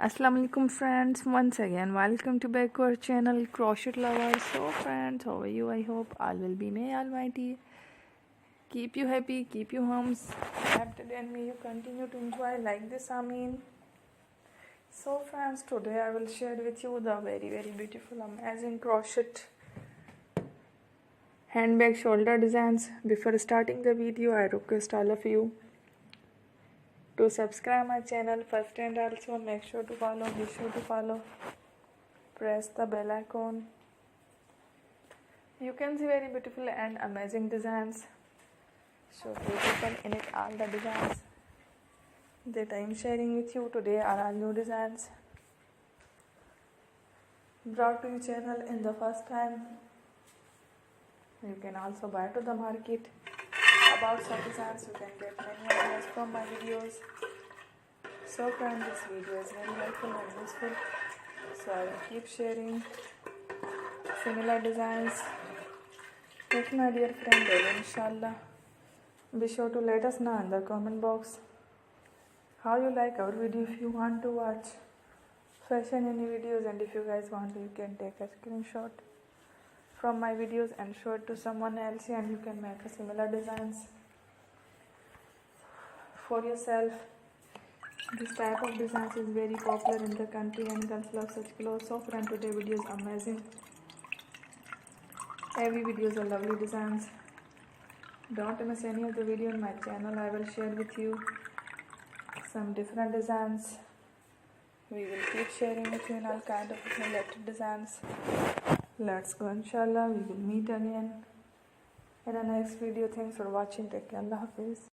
Assalamu alaikum friends, once again welcome to back to our channel Crochet Lovers. So friends, how are you? I hope all will be may Almighty keep you happy, keep you homes connected, and may you continue to enjoy like this. Ameen. So friends, today I will share with you the very beautiful amazing crochet handbag shoulder designs. Before starting the video, I request all of you to subscribe my channel first, and also make sure to follow, be sure to follow, press the bell icon. You can see very beautiful and amazing designs, so beautiful in it. All the designs that I am sharing with you today are all new designs brought to your channel in the first time. You can also buy to the market about such designs. You can get many ideas from my videos. So friends, this video is very helpful and useful, so I will keep sharing similar designs with my dear friend daily, inshallah. Be sure to let us know in the comment box how you like our video. If you want to watch fashion any videos, and if you guys want, you can take a screenshot from my videos and show it to someone else, and you can make a similar designs for yourself. This type of designs is very popular in the country, and girls love such clothes. So friend, today video is amazing. Every videos are lovely designs. Don't miss any of the video on my channel. I will share with you some different designs. We will keep sharing with you in all kind of related designs. Let's go, inshallah. We will meet again in the next video. Thanks for watching. Take care. Allah Hafiz.